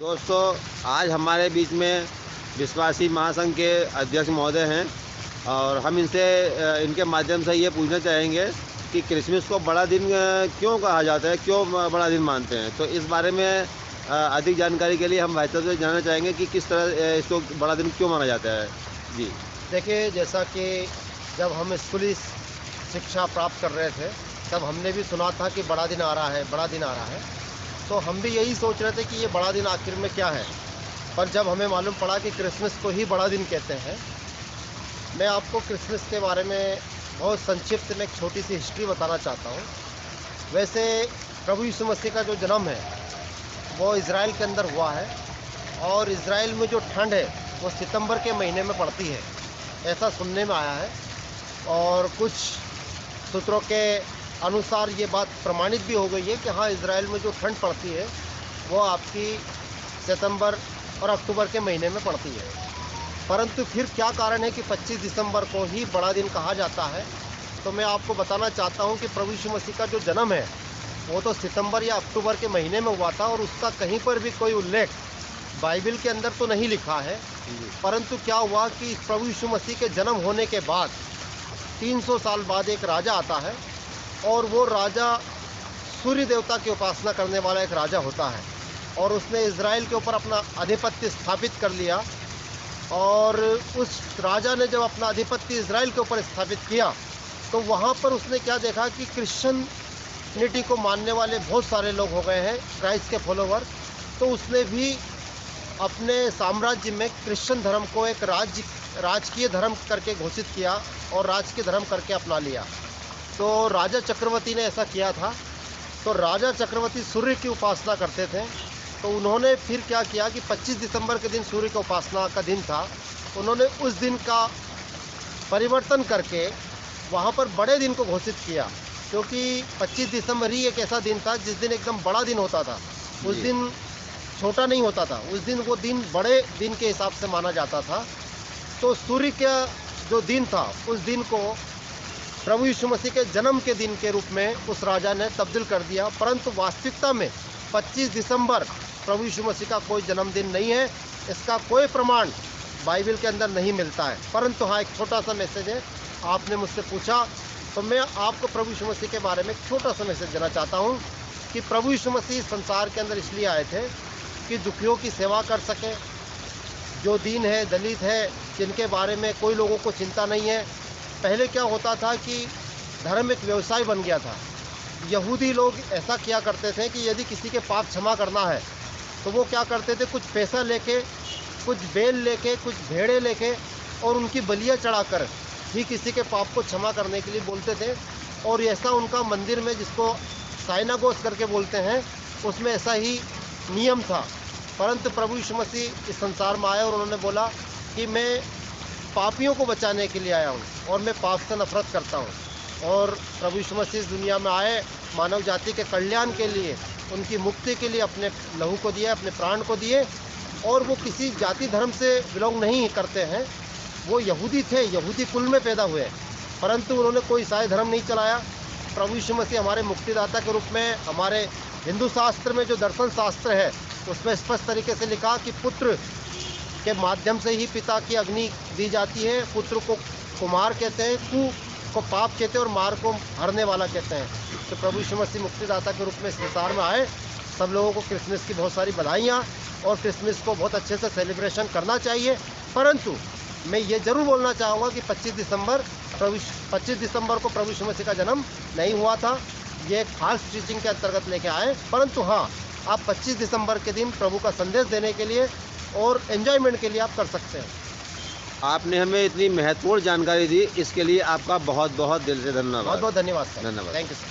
दोस्तों, आज हमारे बीच में विश्वासी महासंघ के अध्यक्ष महोदय हैं और हम इनसे इनके माध्यम से ये पूछना चाहेंगे कि क्रिसमस को बड़ा दिन क्यों कहा जाता है, क्यों बड़ा दिन मानते हैं। तो इस बारे में अधिक जानकारी के लिए हम भाई साहब से जानना चाहेंगे कि किस तरह इसको बड़ा दिन क्यों माना जाता है। जी देखिए, जैसा कि जब हम स्कूली शिक्षा प्राप्त कर रहे थे तब हमने भी सुना था कि बड़ा दिन आ रहा है, बड़ा दिन आ रहा है। तो हम भी यही सोच रहे थे कि ये बड़ा दिन आखिर में क्या है। पर जब हमें मालूम पड़ा कि क्रिसमस को ही बड़ा दिन कहते हैं। मैं आपको क्रिसमस के बारे में बहुत संक्षिप्त में एक छोटी सी हिस्ट्री बताना चाहता हूँ। वैसे प्रभु यीशु मसीह का जो जन्म है वो इज़राइल के अंदर हुआ है और इज़राइल में जो ठंड है वो सितंबर के महीने में पड़ती है, ऐसा सुनने में आया है। और कुछ सूत्रों के अनुसार ये बात प्रमाणित भी हो गई है कि हाँ, इज़राइल में जो ठंड पड़ती है वो आपकी सितंबर और अक्टूबर के महीने में पड़ती है। परंतु फिर क्या कारण है कि 25 दिसंबर को ही बड़ा दिन कहा जाता है। तो मैं आपको बताना चाहता हूँ कि प्रभु यीशु मसीह का जो जन्म है वो तो सितंबर या अक्टूबर के महीने में हुआ था और उसका कहीं पर भी कोई उल्लेख बाइबल के अंदर तो नहीं लिखा है। परंतु क्या हुआ कि प्रभु यीशु मसीह के जन्म होने के बाद 300 साल बाद एक राजा आता है और वो राजा सूर्य देवता की उपासना करने वाला एक राजा होता है और उसने इज़राइल के ऊपर अपना आधिपत्य स्थापित कर लिया। और उस राजा ने जब अपना आधिपत्य इज़राइल के ऊपर स्थापित किया तो वहाँ पर उसने क्या देखा कि क्रिश्चियनिटी को मानने वाले बहुत सारे लोग हो गए हैं, क्राइस्ट के फॉलोवर। तो उसने भी अपने साम्राज्य में क्रिश्चियन धर्म को एक राजकीय धर्म करके घोषित किया और राजकीय धर्म करके अपना लिया। तो राजा चक्रवर्ती ने ऐसा किया था। तो राजा चक्रवर्ती सूर्य की उपासना करते थे। तो उन्होंने फिर क्या किया कि 25 दिसंबर के दिन सूर्य की उपासना का दिन था, उन्होंने उस दिन का परिवर्तन करके वहाँ पर बड़े दिन को घोषित किया, क्योंकि 25 दिसंबर ही एक ऐसा दिन था जिस दिन एकदम बड़ा दिन होता था। उस दिन छोटा नहीं होता था, उस दिन वो दिन बड़े दिन के हिसाब से माना जाता था। तो सूर्य का जो दिन था उस दिन को प्रभु यीशु मसीह के जन्म के दिन के रूप में उस राजा ने तब्दील कर दिया। परंतु वास्तविकता में 25 दिसंबर प्रभु यीशु मसीह का कोई जन्मदिन नहीं है, इसका कोई प्रमाण बाइबल के अंदर नहीं मिलता है। परंतु हाँ, एक छोटा सा मैसेज है, आपने मुझसे पूछा तो मैं आपको प्रभु यीशु मसीह के बारे में एक छोटा सा मैसेज देना चाहता हूँ कि प्रभु यीशु मसीह संसार के अंदर इसलिए आए थे कि दुखियों की सेवा कर सके, जो दीन है, दलित है, जिनके बारे में कोई लोगों को चिंता नहीं है। पहले क्या होता था कि धर्म एक व्यवसाय बन गया था। यहूदी लोग ऐसा किया करते थे कि यदि किसी के पाप क्षमा करना है तो वो क्या करते थे, कुछ पैसा लेके, कुछ बेल लेके, कुछ भेड़े लेके और उनकी बलियाँ चढ़ाकर ही किसी के पाप को क्षमा करने के लिए बोलते थे। और ऐसा उनका मंदिर में, जिसको साइनागोग करके बोलते हैं, उसमें ऐसा ही नियम था। परंतु प्रभु यीशु मसीह इस संसार में आए और उन्होंने बोला कि मैं पापियों को बचाने के लिए आया हूँ और मैं पाप से नफरत करता हूँ। और प्रभु यीशु मसीह इस दुनिया में आए मानव जाति के कल्याण के लिए, उनकी मुक्ति के लिए अपने लहू को दिए, अपने प्राण को दिए। और वो किसी जाति धर्म से बिलोंग नहीं करते हैं, वो यहूदी थे, यहूदी कुल में पैदा हुए। परंतु उन्होंने कोई ईसाई धर्म नहीं चलाया। प्रभु यीशु मसीह हमारे मुक्तिदाता के रूप में, हमारे हिंदू शास्त्र में जो दर्शन शास्त्र है उसमें स्पष्ट तरीके से लिखा कि पुत्र के माध्यम से ही पिता की अग्नि दी जाती है। पुत्र को कुमार कहते हैं, कु को पाप कहते हैं और मार को हरने वाला कहते हैं। तो प्रभु यीशु मसीह मुक्तिदाता के रूप में संसार में आए। सब लोगों को क्रिसमस की बहुत सारी बधाइयाँ और क्रिसमस को बहुत अच्छे से सेलिब्रेशन करना चाहिए। परंतु मैं ये ज़रूर बोलना चाहूँगा कि 25 दिसंबर को प्रभु यीशु मसीह का जन्म नहीं हुआ था। ये एक फाल्स टीचिंग के अंतर्गत लेके आए। परंतु हाँ, आप 25 दिसंबर के दिन प्रभु का संदेश देने के लिए और एंजॉयमेंट के लिए आप कर सकते हैं। आपने हमें इतनी महत्वपूर्ण जानकारी दी, इसके लिए आपका बहुत बहुत दिल से धन्यवाद। बहुत बहुत धन्यवाद सर। धन्यवाद। Thank you sir.